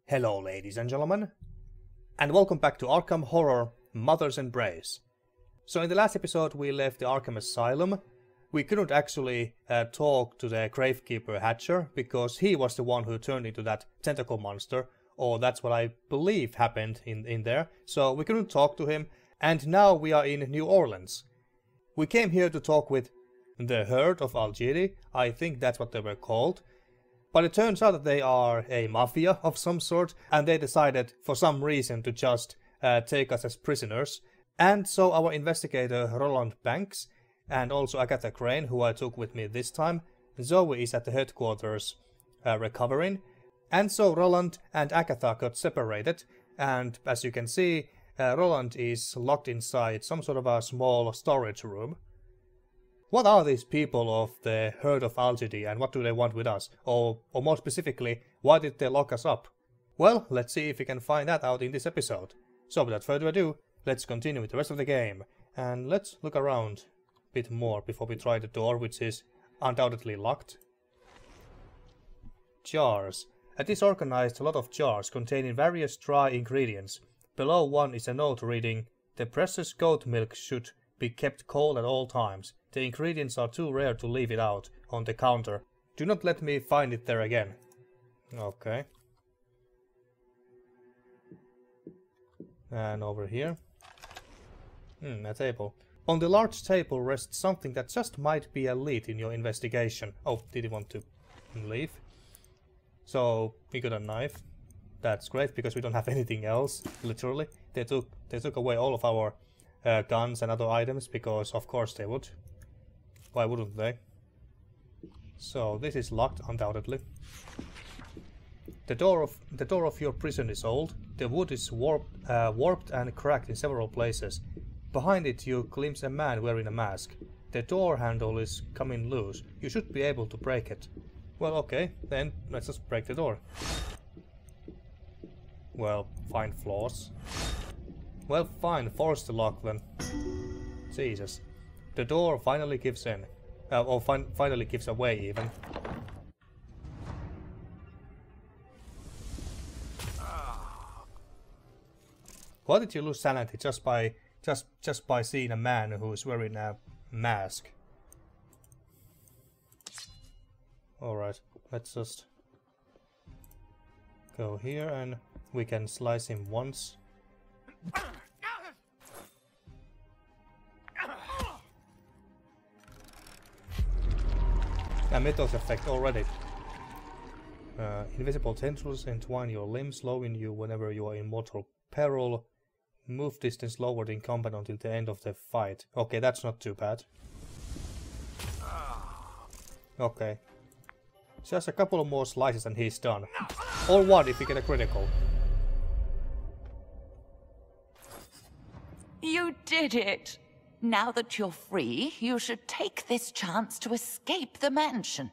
Hello ladies and gentlemen, and welcome back to Arkham Horror Mother's Embrace. So in the last episode we left the Arkham Asylum. We couldn't actually talk to the Gravekeeper Hatcher, because he was the one who turned into that tentacle monster, or that's what I believe happened in there. So we couldn't talk to him, and now we are in New Orleans. We came here to talk with the Herd of Algedi, I think that's what they were called. But it turns out that they are a mafia of some sort, and they decided for some reason to just take us as prisoners. And so our investigator Roland Banks, and also Agatha Crane, who I took with me this time, Zoe is at the headquarters recovering. And so Roland and Agatha got separated, and as you can see, Roland is locked inside some sort of a small storage room. What are these people of the Herd of Algedi, and what do they want with us? Or more specifically, why did they lock us up? Well, let's see if we can find that out in this episode. So without further ado, let's continue with the rest of the game. And let's look around a bit more before we try the door, which is undoubtedly locked. Jars. A disorganized lot of jars containing various dry ingredients. Below one is a note reading, "The precious goat milk should be kept cold at all times. The ingredients are too rare to leave it out on the counter. Do not let me find it there again." Okay. And over here. A table. On the large table rests something that just might be a lead in your investigation. Oh, did he want to leave? So, we got a knife. That's great, because we don't have anything else, literally. They took away all of our guns and other items, because of course they would. Why wouldn't they? So this is locked, undoubtedly. The door of your prison is old. The wood is warped and cracked in several places. Behind it you glimpse a man wearing a mask. The door handle is coming loose. You should be able to break it. Well, okay, then let's just break the door. Well, find flaws. Well, fine, force the lock then. Jesus. The door finally gives in. Or finally gives away, even. Why did you lose sanity just by seeing a man who's wearing a mask? Alright, let's just go here and we can slice him once. A Mythos effect already. Invisible tendrils entwine your limbs, slowing you whenever you are in mortal peril. Move distance lower than combat until the end of the fight. Okay, that's not too bad. Okay. Just a couple of more slices and he's done. Or one if you get a critical. You did it! Now that you're free, you should take this chance to escape the mansion.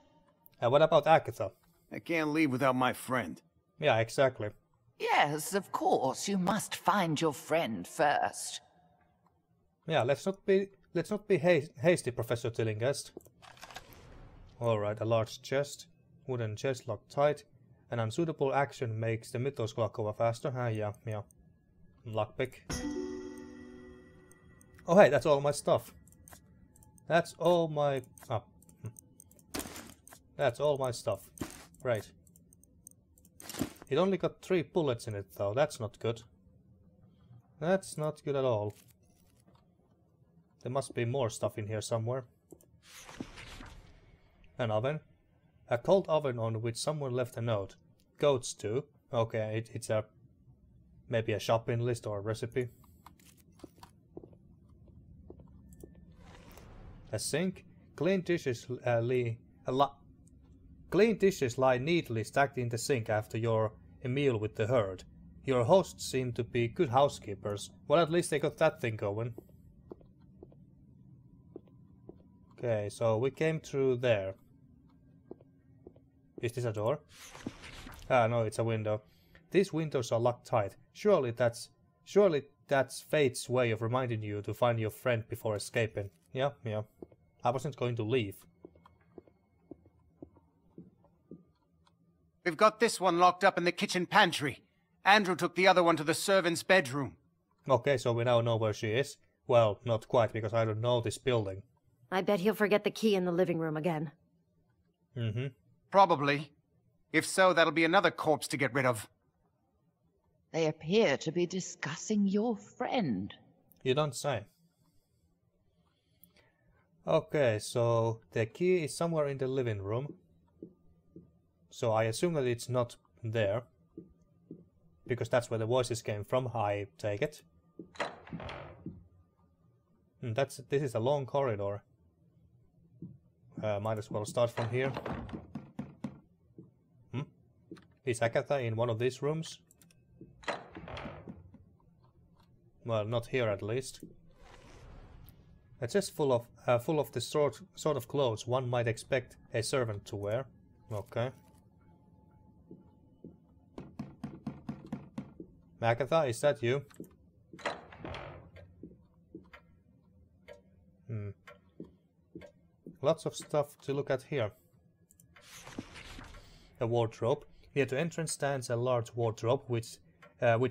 What about Agatha? I can't leave without my friend. Yeah, exactly. Yes, of course, you must find your friend first. Yeah, let's not be hasty, Professor Tillinghast. Alright, a large chest. Wooden chest locked tight. An unsuitable action makes the Mythos clock over faster. Yeah. Lockpick. Oh hey, that's all my stuff. That's all my... Oh. That's all my stuff. Great. It only got 3 bullets in it though, that's not good. That's not good at all. There must be more stuff in here somewhere. An oven. A cold oven on which someone left a note. Goat stew. Okay, it's a... maybe a shopping list or a recipe. A sink. Clean dishes lie neatly stacked in the sink after your meal with the herd. Your hosts seem to be good housekeepers. Well, at least they got that thing going. Okay, so we came through there. Is this a door? Ah, no, it's a window. These windows are locked tight. Surely that's fate's way of reminding you to find your friend before escaping. Yeah. I wasn't going to leave. We've got this one locked up in the kitchen pantry. Andrew took the other one to the servant's bedroom. Okay, so we now know where she is. Well, not quite, because I don't know this building. I bet he'll forget the key in the living room again. Mm-hmm. Probably. If so, that'll be another corpse to get rid of. They appear to be discussing your friend. You don't say. Okay, so the key is somewhere in the living room. So I assume that it's not there. Because that's where the voices came from, I take it. This is a long corridor. Might as well start from here. Is Agatha in one of these rooms? Well, not here at least. It's just full of the sort of clothes one might expect a servant to wear. Okay. Agatha, is that you? Lots of stuff to look at here. A wardrobe. Near the entrance stands a large wardrobe, which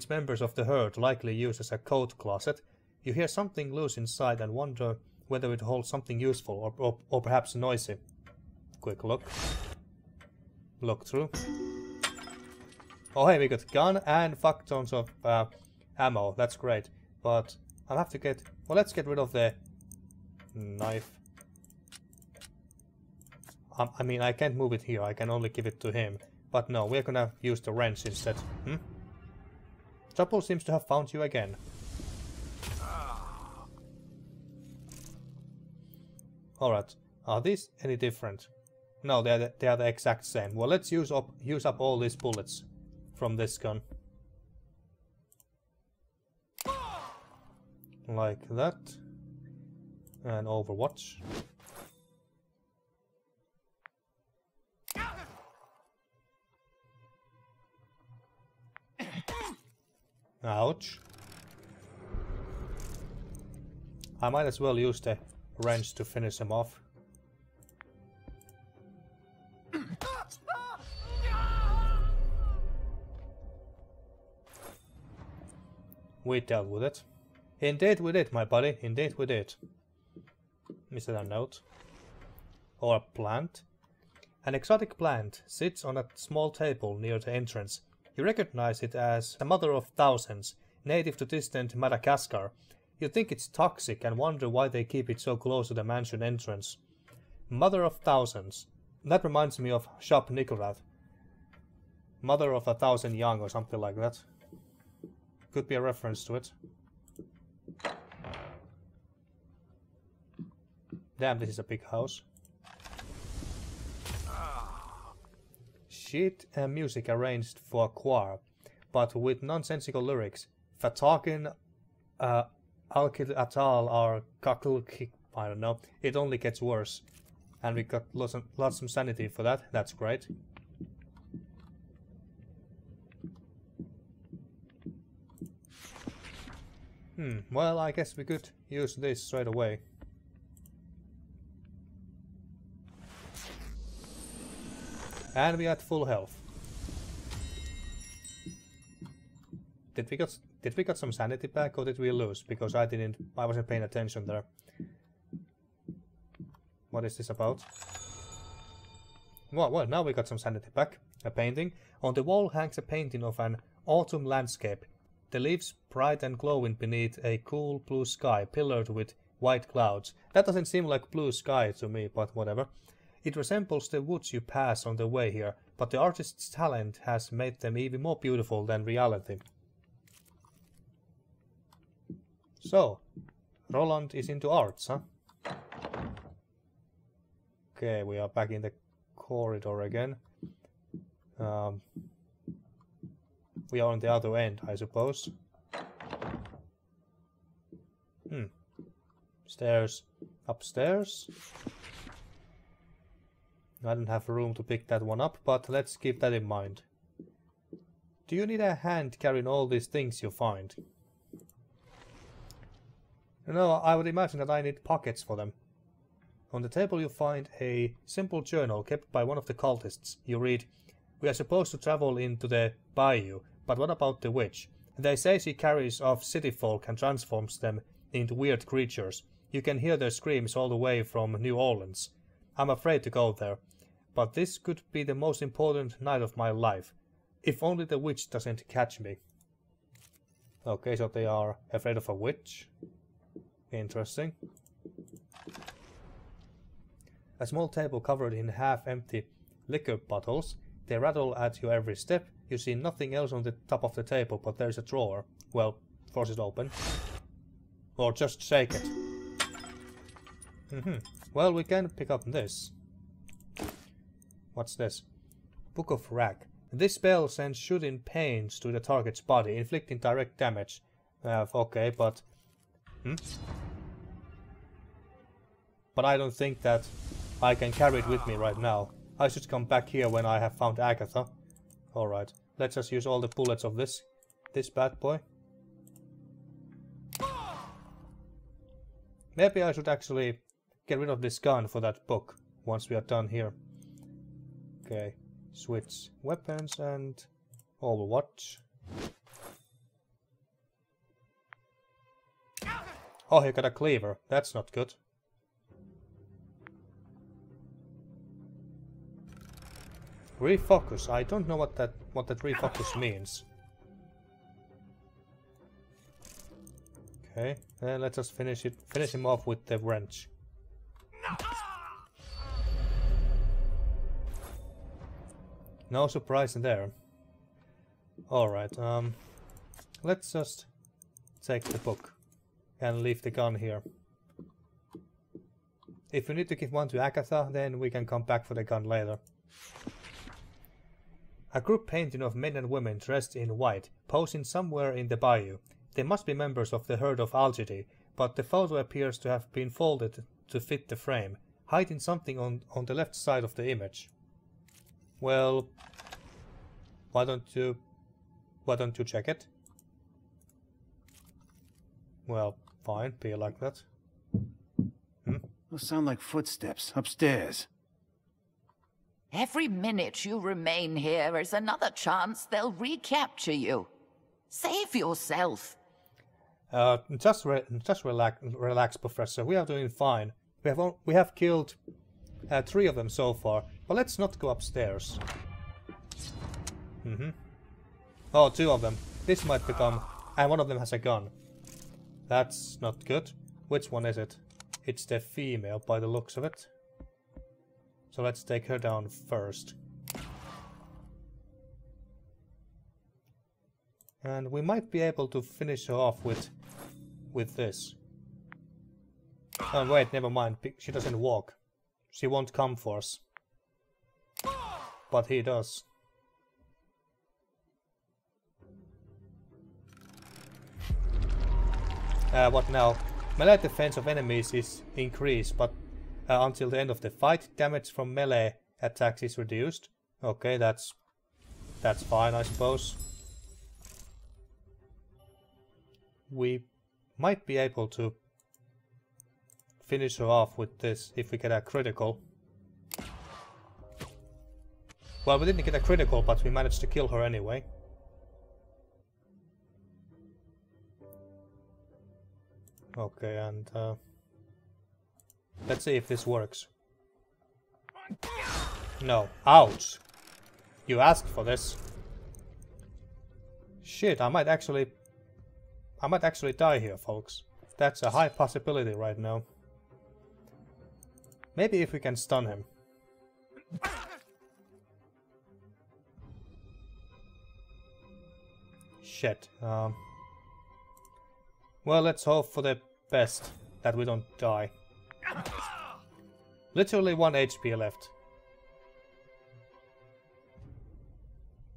members of the herd likely use as a coat closet. You hear something loose inside and wonder whether it holds something useful or perhaps noisy. Quick look. Look through. Oh hey, we got gun and fuck tons of ammo. That's great. But I'll have to get... Well, let's get rid of the knife. I mean, I can't move it here. I can only give it to him. But no, we're gonna use the wrench instead. Trouble seems to have found you again. Alright. Are these any different? No, they are the exact same. Well, let's use up all these bullets from this gun. Like that. And Overwatch. Ouch. I might as well use the wrench to finish him off. We dealt with it. Indeed we did, my buddy. Indeed we did. Is that a note? Or a plant? An exotic plant sits on a small table near the entrance. You recognize it as a mother of thousands, native to distant Madagascar. You think it's toxic and wonder why they keep it so close to the mansion entrance. Mother of thousands. That reminds me of Shop Nicorath. Mother of 1,000 young or something like that. Could be a reference to it. Damn, this is a big house. Sheet and music arranged for a choir, but with nonsensical lyrics. Fatakin, Algedi Atal are Kakulki. I don't know. It only gets worse. And we got lots of sanity for that. That's great. Well, I guess we could use this straight away. And we had full health. Did we got some sanity back or did we lose? Because I wasn't paying attention there. What is this about? Well, now we got some sanity back. A painting. On the wall hangs a painting of an autumn landscape. The leaves bright and glowing beneath a cool blue sky pillared with white clouds. That doesn't seem like blue sky to me, but whatever. It resembles the woods you pass on the way here, but the artist's talent has made them even more beautiful than reality. So, Roland is into arts, huh? Okay, we are back in the corridor again. We are on the other end, I suppose. Stairs. Upstairs. I don't have room to pick that one up, but let's keep that in mind. Do you need a hand carrying all these things you find? No, I would imagine that I need pockets for them. On the table you find a simple journal kept by one of the cultists. You read, "We are supposed to travel into the bayou, But what about the witch? They say she carries off city folk and transforms them into weird creatures. You can hear their screams all the way from New Orleans. I'm afraid to go there. But this could be the most important night of my life. If only the witch doesn't catch me. Okay, so they are afraid of a witch. Interesting. A small table covered in half-empty liquor bottles. They rattle at you every step. You see nothing else on the top of the table, but there's a drawer. Well, force it open. Or just shake it. Well, we can pick up this. What's this? Book of Rack. This spell sends shooting pains to the target's body, inflicting direct damage. Okay, but... But I don't think that I can carry it with me right now. I should come back here when I have found Agatha. Alright, let's just use all the bullets of this bad boy. Maybe I should actually get rid of this gun for that book once we are done here. Okay, switch weapons and Overwatch. Oh, he got a cleaver. That's not good. Refocus. I don't know what that refocus means. Okay, then let's just finish him off with the wrench. No surprise there. Alright, let's just take the book and leave the gun here. If we need to give one to Agatha, then we can come back for the gun later. A group painting of men and women dressed in white, posing somewhere in the bayou. They must be members of the herd of Algedi, but the photo appears to have been folded to fit the frame, hiding something on the left side of the image. Well, why don't you check it? Well, fine, be like that. Those sound like footsteps upstairs. Every minute you remain here is another chance they'll recapture you. Save yourself. Just relax, Professor. We are doing fine. We have killed 3 of them so far, but let's not go upstairs. Oh, 2 of them. This might become... And one of them has a gun. That's not good. Which one is it? It's the female by the looks of it. So let's take her down first. And we might be able to finish her off with this. Oh wait, never mind. She doesn't walk. She won't come for us. But he does. What now? Melee defense of enemies is increased, but until the end of the fight, damage from melee attacks is reduced. Okay, that's fine, I suppose. We might be able to finish her off with this if we get a critical. Well, we didn't get a critical, but we managed to kill her anyway. Okay, and let's see if this works. No. Ouch! You asked for this. Shit, I might actually die here, folks. That's a high possibility right now. Maybe if we can stun him. Shit. Well, let's hope for the best that we don't die. Literally 1 HP left.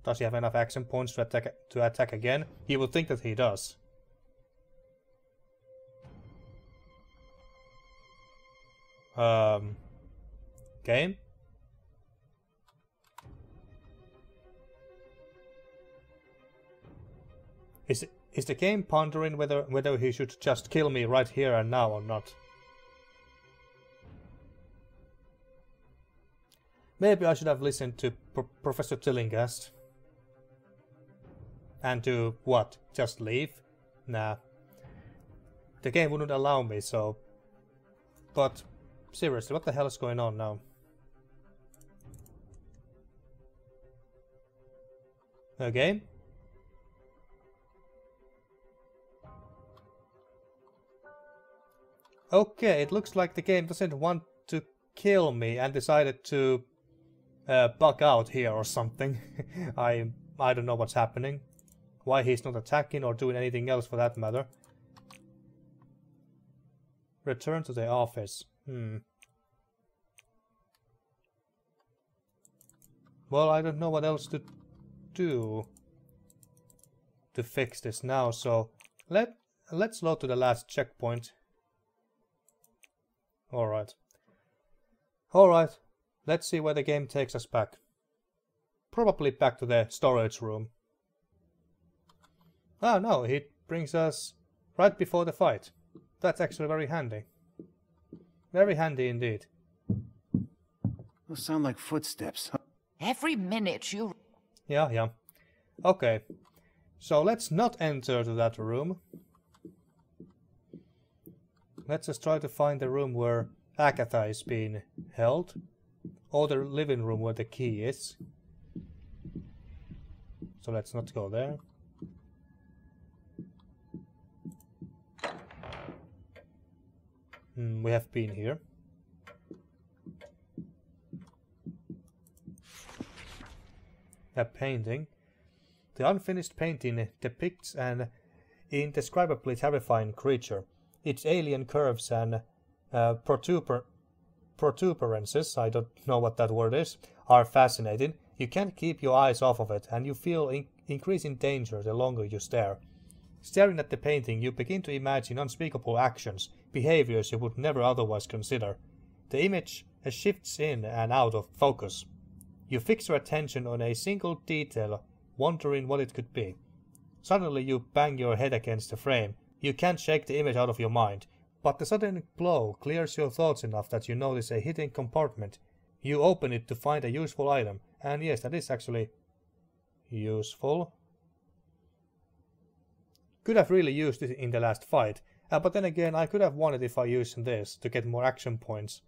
Does he have enough action points to attack again? You would think that he does. Game? Is the game pondering whether he should just kill me right here and now or not? Maybe I should have listened to Professor Tillinghast. And to what? Just leave? Nah. The game wouldn't allow me, so... But, seriously, what the hell is going on now? Okay. Okay, it looks like the game doesn't want to kill me and decided to bug out here or something. I don't know what's happening. Why he's not attacking or doing anything else for that matter. Return to the office. Well, I don't know what else to do to fix this now, so let's load to the last checkpoint. Alright. Alright. Let's see where the game takes us back. Probably back to the storage room. Ah, no, it brings us right before the fight. That's actually very handy. Very handy indeed. Those sound like footsteps. Every minute you... Yeah. Okay. So let's not enter to that room. Let's just try to find the room where Agatha is being held. Or the living room where the key is. So let's not go there. We have been here. A painting. The unfinished painting depicts an indescribably terrifying creature. Its alien curves and protuberances, I don't know what that word is, are fascinating. You can't keep your eyes off of it, and you feel increasing danger the longer you stare. Staring at the painting, you begin to imagine unspeakable actions, behaviors you would never otherwise consider. The image shifts in and out of focus. You fix your attention on a single detail, wondering what it could be. Suddenly you bang your head against the frame. You can't shake the image out of your mind, but the sudden blow clears your thoughts enough that you notice a hidden compartment. You open it to find a useful item, and yes, that is actually useful. Could have really used it in the last fight, but then again I could have won it if I used this to get more action points,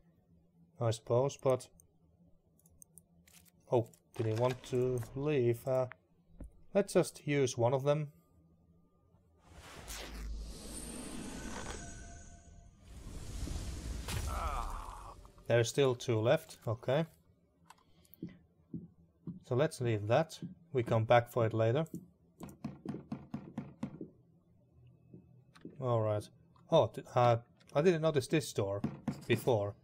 I suppose, but... Oh, didn't want to leave. Let's just use one of them. There's still two left, okay. So let's leave that. We come back for it later. Alright. Oh, I didn't notice this door before.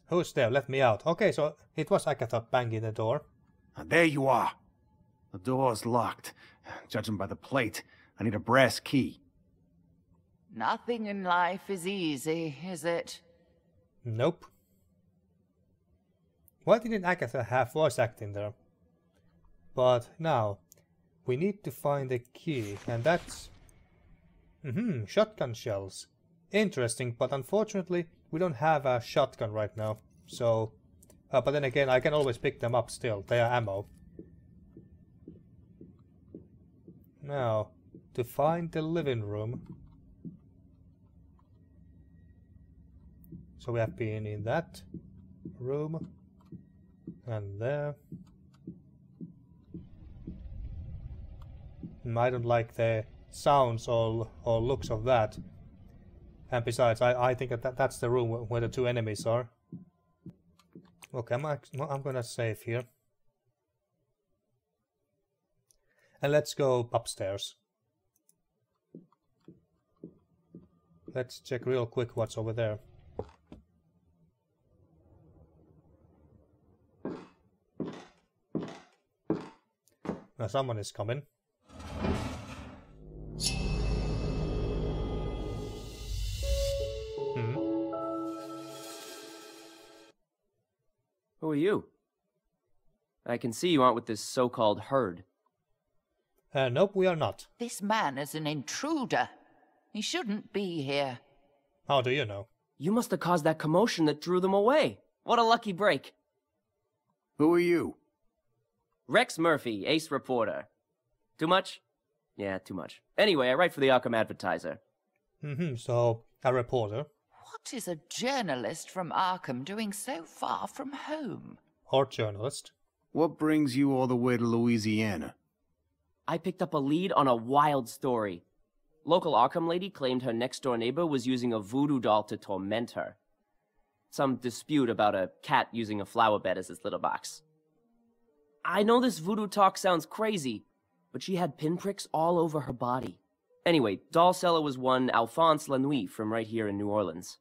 Who's there? Let me out. Okay, so it was Agatha banging the door. There you are. The door's locked. Judging by the plate, I need a brass key. Nothing in life is easy, is it? Nope. Why didn't Agatha have voice acting there? But now, we need to find a key, and that's... shotgun shells. Interesting, but unfortunately, we don't have a shotgun right now, so... but then again, I can always pick them up still, they are ammo. Now, to find the living room... So we have been in that room, and there. I don't like the sounds or looks of that. And besides, I think that's the room where the two enemies are. Okay, I'm gonna save here. And let's go upstairs. Let's check real quick what's over there. Now someone is coming. Who are you? I can see you aren't with this so-called herd. Nope, we are not. This man is an intruder. He shouldn't be here. How do you know? You must have caused that commotion that drew them away. What a lucky break. Who are you? Rex Murphy, ace reporter. Too much? Yeah, too much. Anyway, I write for the Arkham Advertiser. So, a reporter. What is a journalist from Arkham doing so far from home? Or journalist. What brings you all the way to Louisiana? I picked up a lead on a wild story. Local Arkham lady claimed her next-door neighbor was using a voodoo doll to torment her. Some dispute about a cat using a flower bed as its litter box. I know this voodoo talk sounds crazy, but she had pinpricks all over her body. Anyway, doll seller was one Alphonse Lanouille from right here in New Orleans.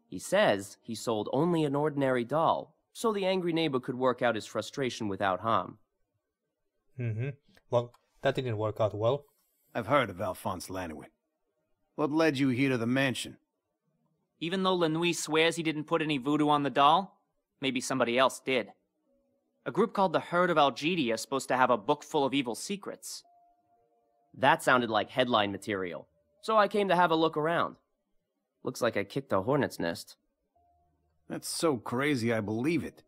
He says he sold only an ordinary doll, so the angry neighbor could work out his frustration without harm. Well, that didn't work out well. I've heard of Alphonse Lanouille. What led you here to the mansion? Even though Lanouille swears he didn't put any voodoo on the doll, maybe somebody else did. A group called the Herd of Algedi is supposed to have a book full of evil secrets. That sounded like headline material, so I came to have a look around. Looks like I kicked a hornet's nest. That's so crazy I believe it.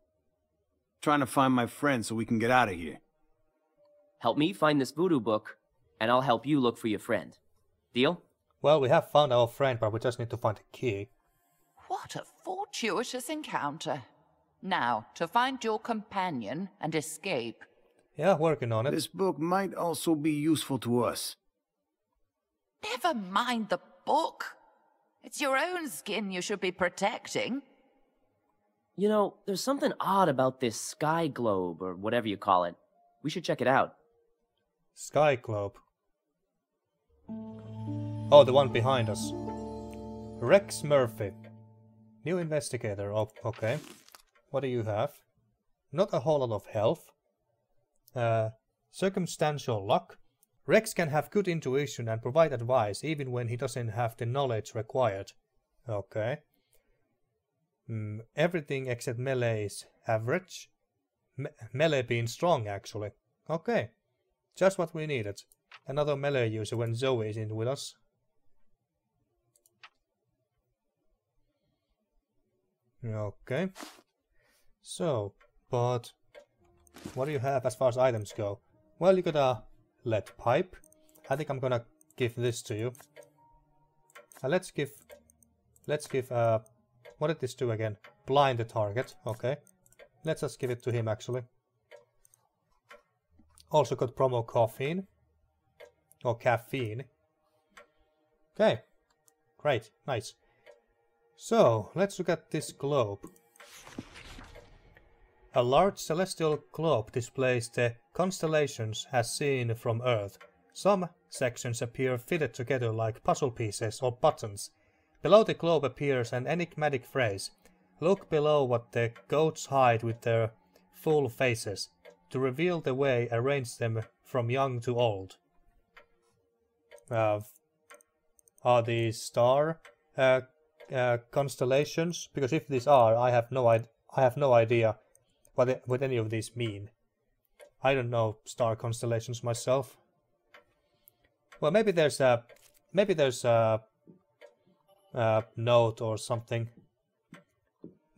Trying to find my friend so we can get out of here. Help me find this voodoo book, and I'll help you look for your friend. Deal? Well, we have found our friend, but we just need to find a key. What a fortuitous encounter. Now, to find your companion and escape. Yeah, working on it. This book might also be useful to us. Never mind the book. It's your own skin you should be protecting. You know, there's something odd about this sky globe, or whatever you call it. We should check it out. Sky Globe. Oh, the one behind us. Rex Murphy. New investigator. Oh, okay. What do you have? Not a whole lot of health. Circumstantial luck. Rex can have good intuition and provide advice even when he doesn't have the knowledge required. Okay. Everything except melee is average. Melee being strong, actually. Okay. Just what we needed. Another melee user when Zoe is in with us. Okay. So, but what do you have as far as items go? Well, you got a lead pipe. I think I'm gonna give this to you. Let's give what did this do again? Blind the target. Okay. Let's just give it to him actually. Also got promo caffeine. Or caffeine. Okay. Great. Nice. So, let's look at this globe. A large celestial globe displays the constellations as seen from Earth. Some sections appear fitted together like puzzle pieces or buttons. Below the globe appears an enigmatic phrase. Look below what the goats hide with their full faces. To reveal the way, arrange them from young to old. Are these star constellations? Because if these are, I have no idea what any of these mean. I don't know star constellations myself. Well, maybe there's a note or something.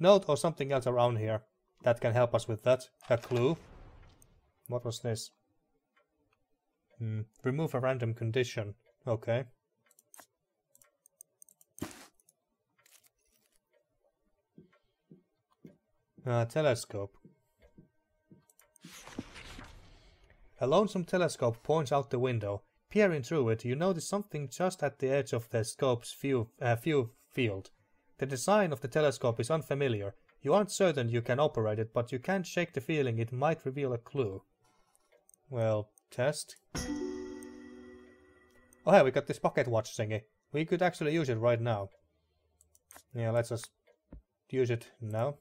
Note or something else around here that can help us with that. A clue. What was this? Remove a random condition. Okay. Telescope. A lonesome telescope points out the window. Peering through it, you notice something just at the edge of the scope's view field. The design of the telescope is unfamiliar. You aren't certain you can operate it, but you can't shake the feeling it might reveal a clue. Well, test. Oh hey, we got this pocket watch thingy. We could actually use it right now. Yeah, let's just use it now.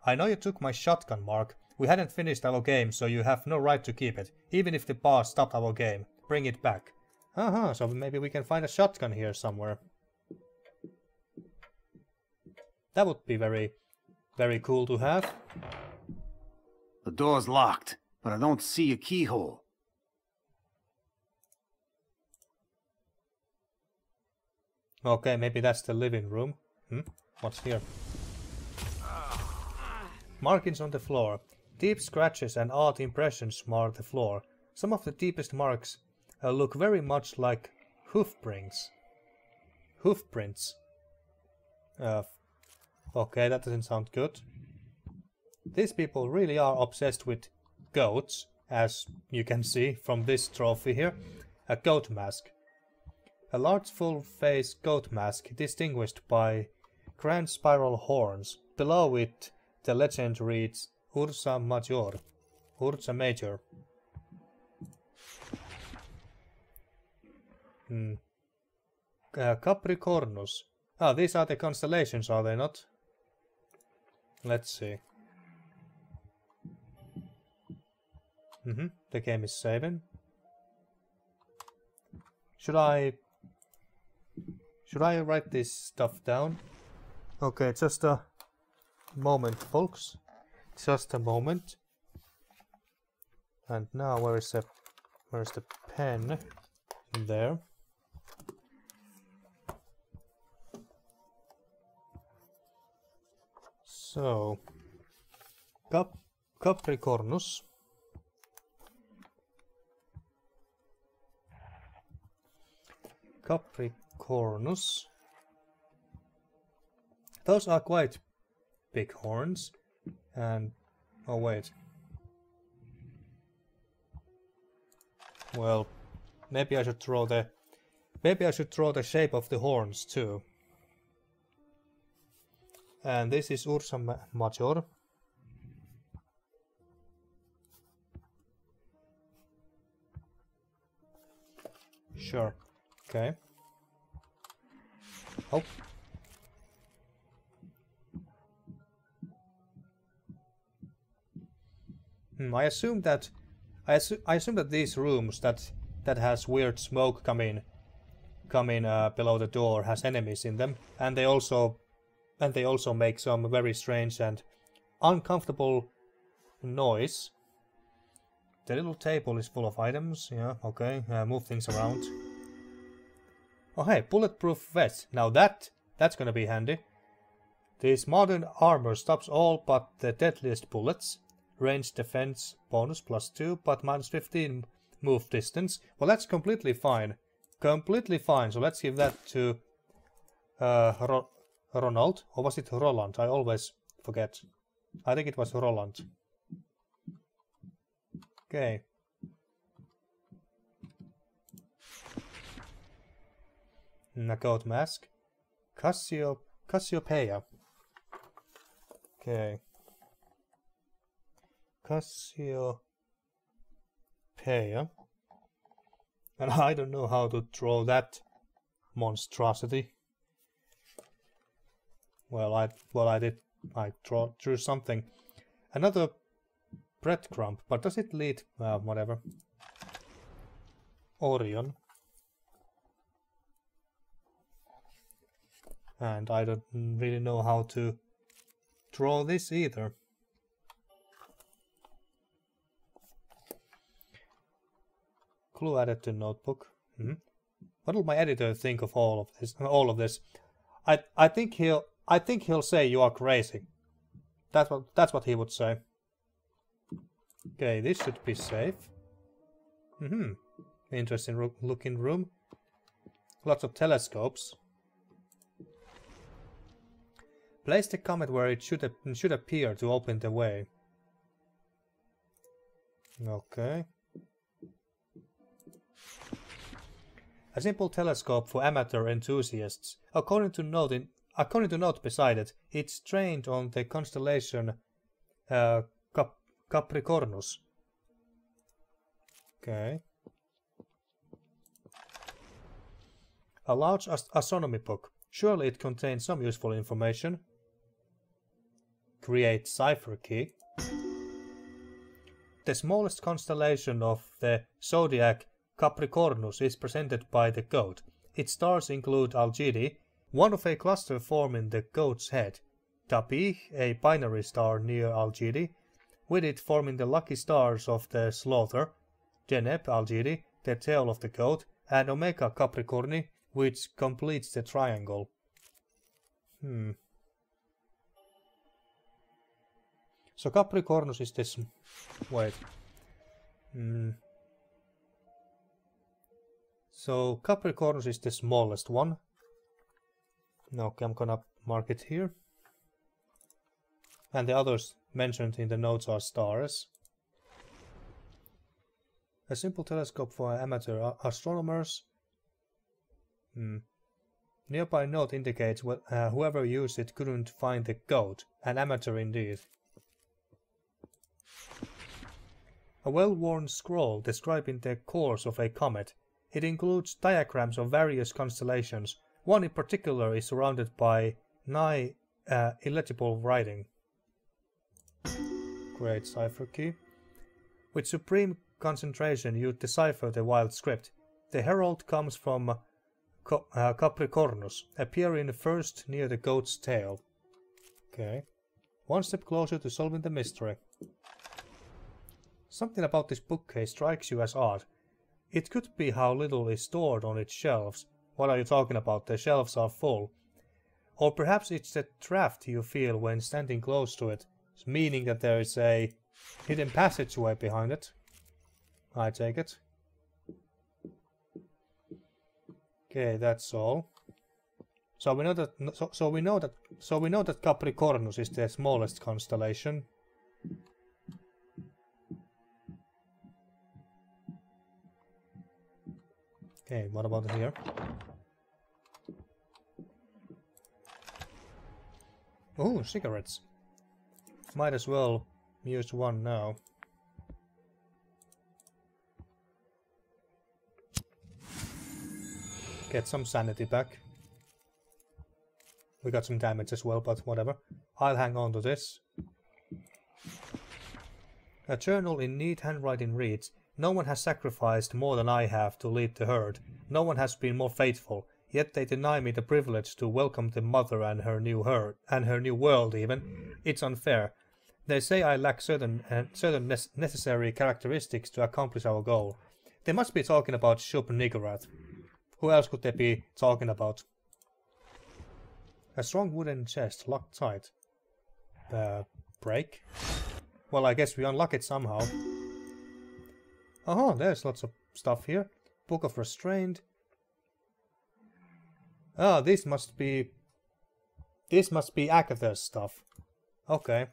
I know you took my shotgun, Mark. We hadn't finished our game, so you have no right to keep it. Even if the boss stopped our game. Bring it back. So maybe we can find a shotgun here somewhere. That would be very, very cool to have. The door's locked, but I don't see a keyhole. Okay, maybe that's the living room. What's here? Markings on the floor. Deep scratches and odd impressions mar the floor. Some of the deepest marks look very much like hoofprints. Hoofprints. Okay, that doesn't sound good. These people really are obsessed with goats, as you can see from this trophy here. A goat mask. A large full-face goat mask distinguished by grand spiral horns. Below it, the legend reads Ursa Major. Ursa Major. Capricornus. Ah, these are the constellations, are they not? Let's see. The game is saving. Should I write this stuff down? Okay, just a moment, folks. Just a moment. And now where's the pen? There. So Capricornus. Capricornus. Those are quite big horns. And oh wait. Well, maybe I should draw the shape of the horns too. And this is Ursa Major. Sure. Okay. Oh. I assume that these rooms that has weird smoke coming below the door has enemies in them, and they also make some very strange and uncomfortable noise. The little table is full of items. Yeah, okay. Move things around. Oh hey, bulletproof vest. Now that's gonna be handy. This modern armor stops all but the deadliest bullets. Range defense bonus +2, but -15 move distance. Well, that's completely fine. Completely fine. So let's give that to Ronald. Or was it Roland? I always forget. I think it was Roland. Okay. A goat mask. Cassiopeia. Okay. Cassiopeia. And I don't know how to draw that monstrosity. Well, I did. I drew something. Another breadcrumb, but does it lead? Whatever. Orion. And I don't really know how to draw this either. Clue added to notebook. What will my editor think of all of this? I think he'll say you are crazy. That's what he would say. Okay, this should be safe. Interesting looking room. Lots of telescopes. Place the comet where it should appear to open the way. Okay. A simple telescope for amateur enthusiasts. According to note beside it, it's trained on the constellation Capricornus. Okay. A large astronomy book. Surely it contains some useful information. Create cipher key. The smallest constellation of the zodiac Capricornus is presented by the goat. Its stars include Algedi, one of a cluster forming the goat's head, Tapih, a binary star near Algedi, with it forming the lucky stars of the slaughter, Deneb Algedi, the tail of the goat, and Omega Capricorni, which completes the triangle. So Capricornus is this... wait. So Capricornus is the smallest one. Okay, I'm gonna mark it here. And the others mentioned in the notes are stars. A simple telescope for amateur astronomers. Nearby note indicates what whoever used it couldn't find the goat. An amateur indeed. A well-worn scroll describing the course of a comet. It includes diagrams of various constellations. One in particular is surrounded by nigh illegible writing. Great cipher key. With supreme concentration you decipher the wild script. The herald comes from Capricornus, appearing first near the goat's tail. Okay. One step closer to solving the mystery. Something about this bookcase strikes you as odd. It could be how little is stored on its shelves. What are you talking about? The shelves are full. Or perhaps it's the draft you feel when standing close to it, meaning that there is a hidden passageway behind it. I take it. Okay, that's all. So we know that Capricornus is the smallest constellation. Okay, what about here? Oh, cigarettes. Might as well use one now. Get some sanity back. We got some damage as well, but whatever. I'll hang on to this. A journal in neat handwriting reads, "No one has sacrificed more than I have to lead the herd. No one has been more faithful. Yet they deny me the privilege to welcome the mother and her new herd, and her new world even. It's unfair. They say I lack certain necessary characteristics to accomplish our goal." They must be talking about Shub Niggurath. Who else could they be talking about? A strong wooden chest locked tight. Break? Well, I guess we unlock it somehow. Oh, there's lots of stuff here. Book of Restraint. Ah, this must be Agatha's stuff. Okay.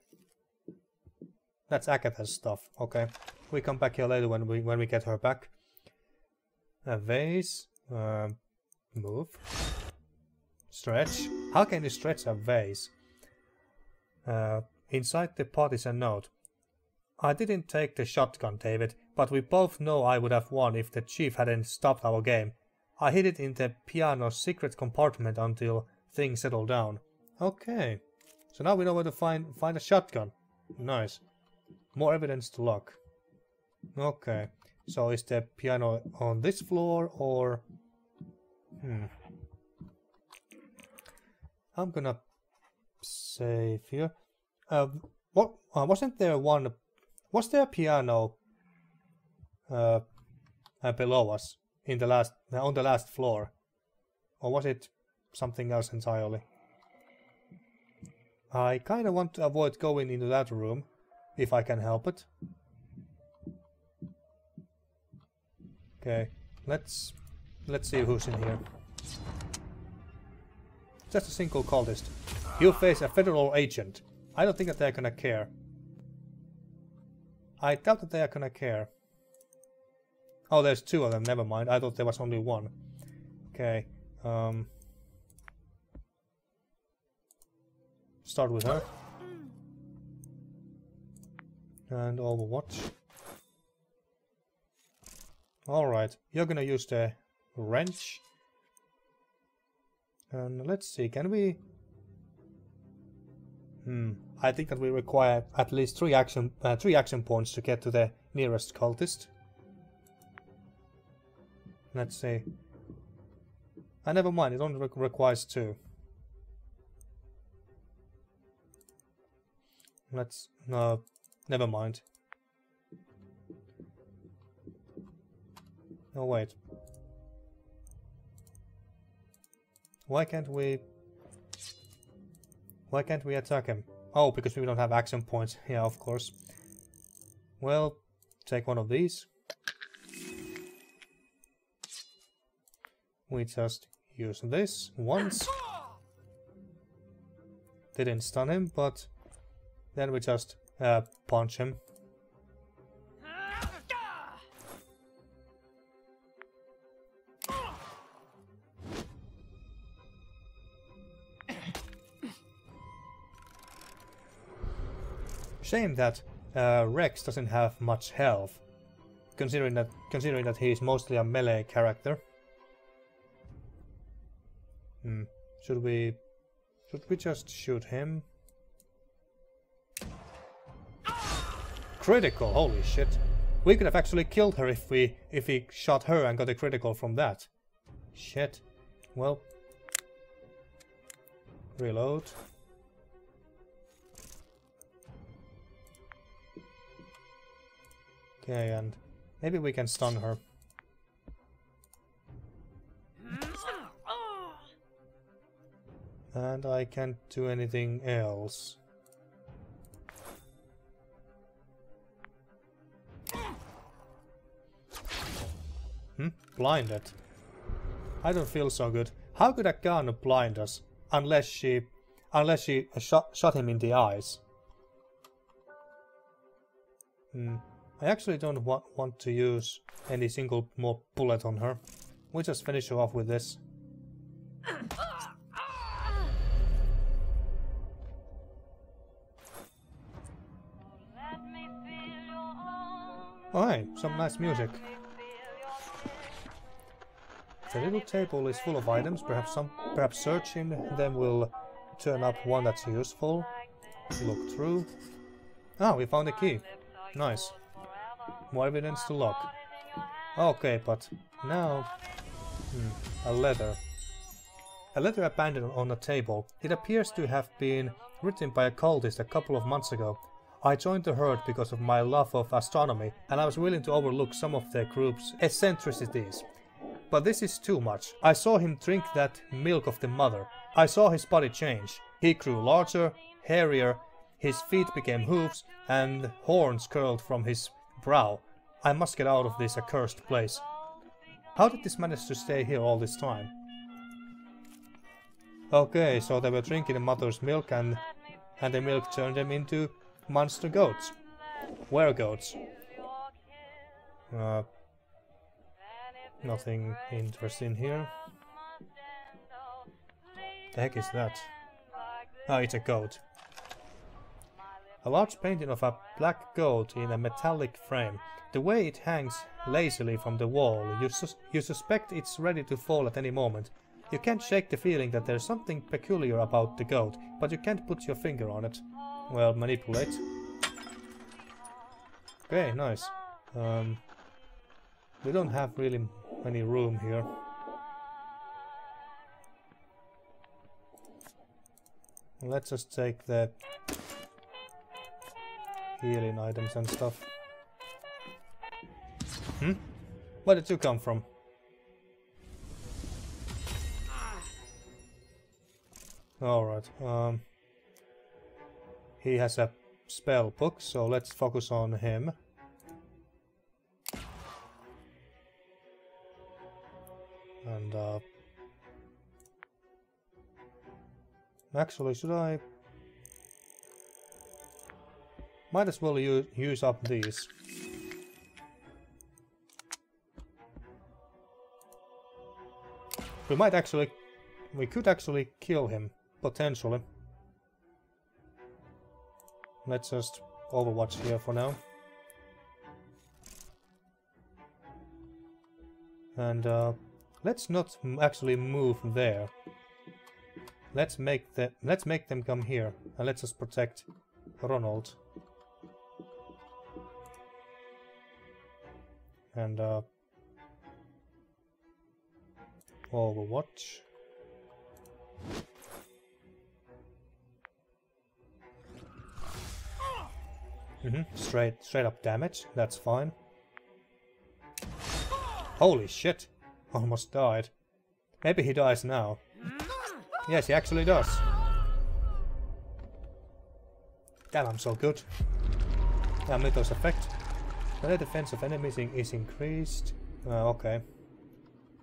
That's Agatha's stuff. Okay. We come back here later when we get her back. A vase. Move. Stretch. How can you stretch a vase? Inside the pot is a note. I didn't take the shotgun, David, but we both know I would have won if the chief hadn't stopped our game. I hid it in the piano's secret compartment until things settled down. Okay. So now we know where to find a shotgun. Nice. More evidence to lock. Okay. So is the piano on this floor or... I'm gonna save here. What wasn't there one? Was there a piano below us in the on the last floor, or was it something else entirely? I kind of want to avoid going into that room if I can help it. Okay, let's see who's in here. Just a single cultist. You face a federal agent. I don't think that they're gonna care. I doubt that they are gonna care. Oh, there's two of them. Never mind. I thought there was only one. Okay. Start with her. And Overwatch. Alright. You're gonna use the wrench. And let's see, can we... I think that we require at least three action points to get to the nearest cultist. Let's see. Never mind, it only requires 2. No, never mind. Oh, wait. Why can't we attack him? Oh, because we don't have action points. Yeah, of course. Well, take one of these. We just use this once. Didn't stun him, but then we just punch him. Shame that Rex doesn't have much health, considering that he is mostly a melee character. Should we just shoot him? Critical! Holy shit! We could have actually killed her if we shot her and got a critical from that. Shit. Well, reload. Okay, and maybe we can stun her. And I can't do anything else. Blinded. I don't feel so good. How could a gun blind us unless she shot him in the eyes? I actually don't want to use any single more bullet on her. We just finish her off with this. Oh hey, some nice music. The little table is full of items. Perhaps searching them will turn up one that's useful. Look through. Ah, we found a key. Nice. More evidence to lock. Okay, but now... a letter. A letter abandoned on a table. It appears to have been written by a cultist a couple of months ago. I joined the herd because of my love of astronomy, and I was willing to overlook some of the group's eccentricities. But this is too much. I saw him drink that milk of the mother. I saw his body change. He grew larger, hairier, his feet became hooves, and horns curled from his brow. I must get out of this accursed place. How did this manage to stay here all this time? Okay, so they were drinking the mother's milk and the milk turned them into monster goats. Were-goats. Nothing interesting here. The heck is that? Ah, it's a goat. A large painting of a black goat in a metallic frame. The way it hangs lazily from the wall, you suspect it's ready to fall at any moment. You can't shake the feeling that there's something peculiar about the goat, but you can't put your finger on it. Well, manipulate. Okay, nice. We don't have really any room here. Let's just take the healing items and stuff. Where did you come from? Alright, he has a spell book, so let's focus on him. And actually, should I... Might as well use up these. We could actually kill him, potentially. Let's just overwatch here for now. And let's not actually move there. Let's make them come here, and let's just protect Ronald. And overwatch. Straight up damage, that's fine. Holy shit! Almost died. Maybe he dies now. Yes, he actually does. Damn, I'm so good. Damn, Mythos effect. The defense of enemies is increased. Okay.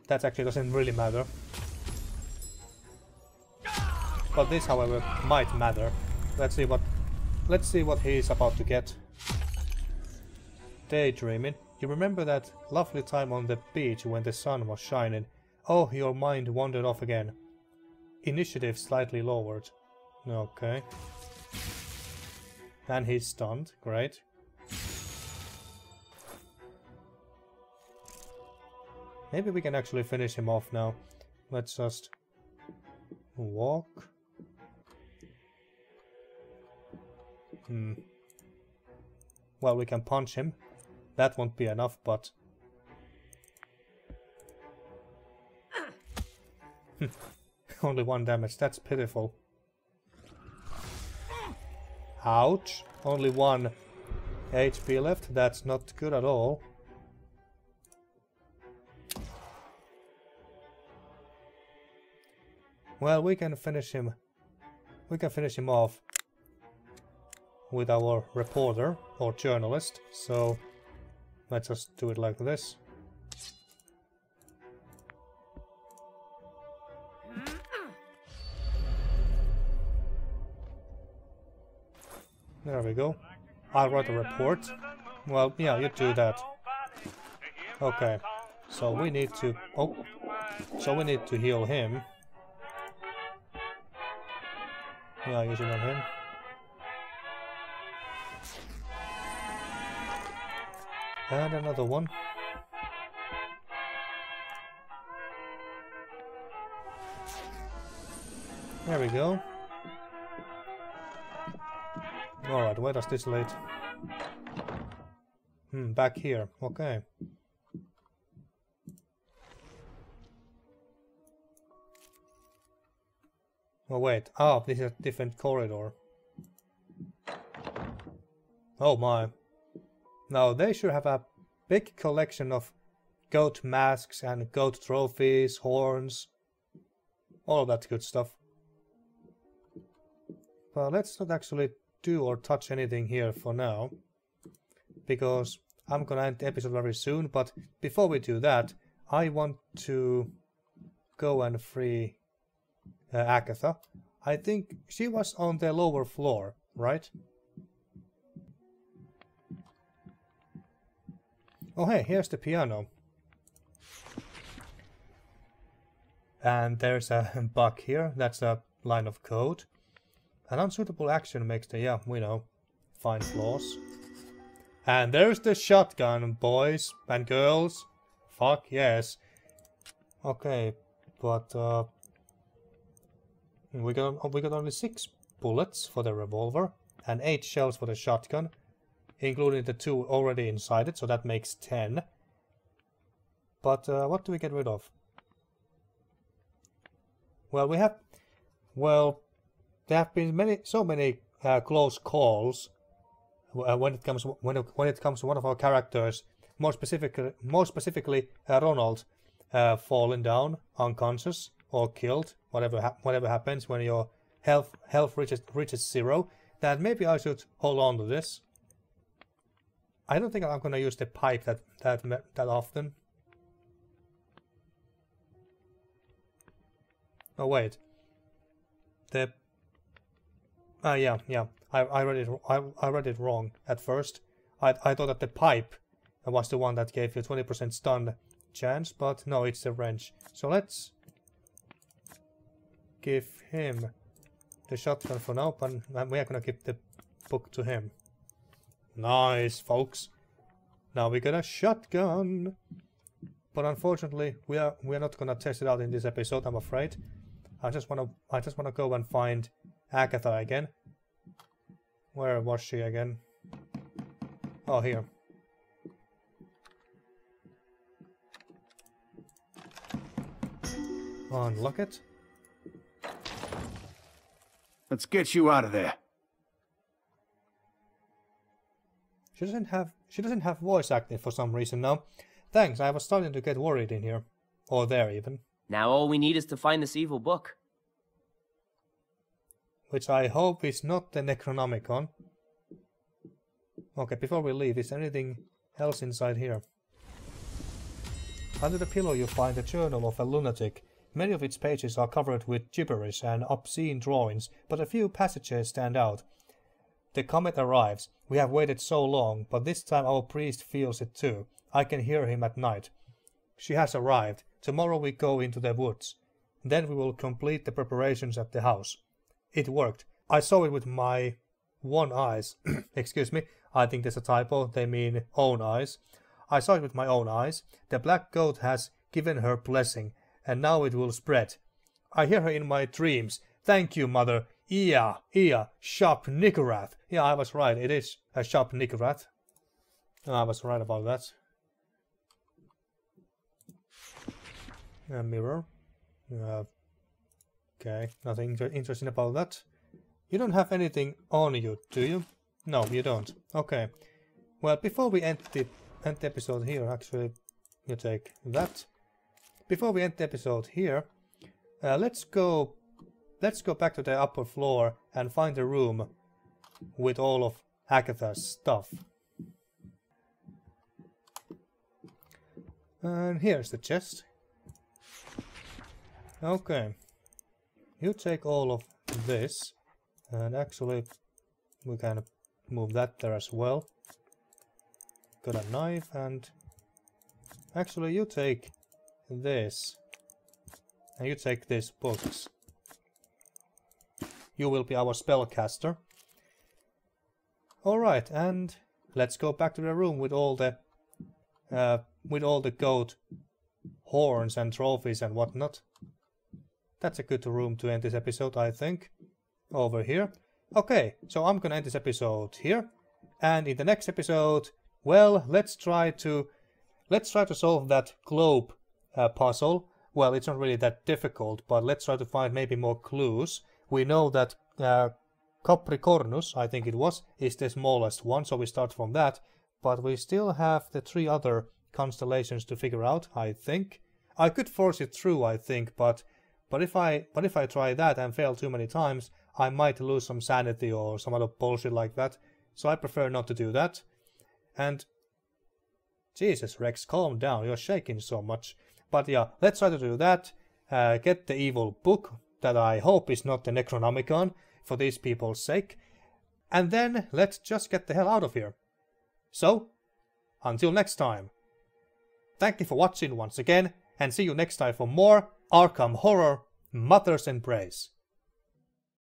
That actually doesn't really matter. But this, however, might matter. Let's see what he's about to get. Daydreaming. You remember that lovely time on the beach when the sun was shining? Oh, your mind wandered off again. Initiative slightly lowered. Okay. And he's stunned. Great. Maybe we can actually finish him off now. Let's just walk. Well, we can punch him. That won't be enough, but... Only 1 damage, that's pitiful. Ouch! Only 1 HP left, that's not good at all. Well, we can finish him off with our reporter or journalist, so let's just do it like this. There we go. I'll write a report. Well, yeah, you do that. Okay. So we need to... Oh. So we need to heal him. Yeah, use it on him. And another one. There we go. Alright, where does this lead? Back here. Okay. Oh wait. Oh, this is a different corridor. Oh my. Now they should have a big collection of goat masks and goat trophies, horns, all of that good stuff. Well, let's not actually do or touch anything here for now, because I'm gonna end the episode very soon, but before we do that, I want to go and free Agatha. I think she was on the lower floor, right? Oh hey, here's the piano. And there's a bug here, that's a line of code. An unsuitable action makes the, yeah, we know, find flaws. And there's the shotgun, boys and girls. Fuck yes. Okay, but we got only 6 bullets for the revolver and 8 shells for the shotgun, including the 2 already inside it, so that makes 10. But what do we get rid of? Well, we have, well, there have been so many close calls when it comes to one of our characters, more specifically Ronald, falling down unconscious or killed, whatever happens when your health reaches 0. That maybe I should hold on to this. I don't think I'm gonna use the pipe that often. Oh wait, the yeah. I read it wrong at first. I thought that the pipe was the one that gave you 20% stun chance, but no, it's the wrench. So let's give him the shotgun for now, and we are gonna give the book to him. Nice, folks. Now we got a shotgun, but unfortunately we are not gonna test it out in this episode, I'm afraid. I just wanna go and find Agatha again. Where was she again? Oh, here. Unlock it. Let's get you out of there. She doesn't have voice acting for some reason now. Thanks, I was starting to get worried in here. Or there even. Now all we need is to find this evil book. which I hope is not the Necronomicon. Okay, before we leave, is there anything else inside here? Under the pillow you find a journal of a lunatic. Many of its pages are covered with gibberish and obscene drawings, but a few passages stand out. The comet arrives. We have waited so long, but this time our priest feels it too. I can hear him at night. She has arrived. Tomorrow we go into the woods. Then we will complete the preparations at the house. It worked. I saw it with my one eyes. Excuse me, I think there's a typo. They mean own eyes. I saw it with my own eyes. The black goat has given her blessing, and now it will spread. I hear her in my dreams. Thank you, mother. Ia, Sharp Niggurath. Yeah, I was right. It is a Sharp Niggurath. I was right about that. A mirror. Okay, nothing interesting about that. You don't have anything on you, do you? No, you don't. Okay. Well, before we end the episode here, actually, you take that. Before we end the episode here, let's go back to the upper floor and find a room with all of Agatha's stuff. And here's the chest. Okay. You take all of this, and actually we can move that there as well. Got a knife, and actually you take this, and you take these books. You will be our spellcaster. Alright, and let's go back to the room with all the goat horns and trophies and whatnot. That's a good room to end this episode, I think. Over here. Okay, so I'm gonna end this episode here. And in the next episode, well, let's try to solve that globe puzzle. Well, it's not really that difficult, but let's try to find maybe more clues. We know that Capricornus, I think it was, is the smallest one, so we start from that. But we still have the 3 other constellations to figure out, I think. I could force it through, I think, but if I try that and fail too many times, I might lose some sanity or some other bullshit like that. So I prefer not to do that. And Jesus, Rex, calm down. You're shaking so much. But yeah, let's try to do that. Get the evil book that I hope is not the Necronomicon for these people's sake. And then let's just get the hell out of here. So, until next time. Thank you for watching once again, and see you next time for more Arkham Horror Mother's Embrace.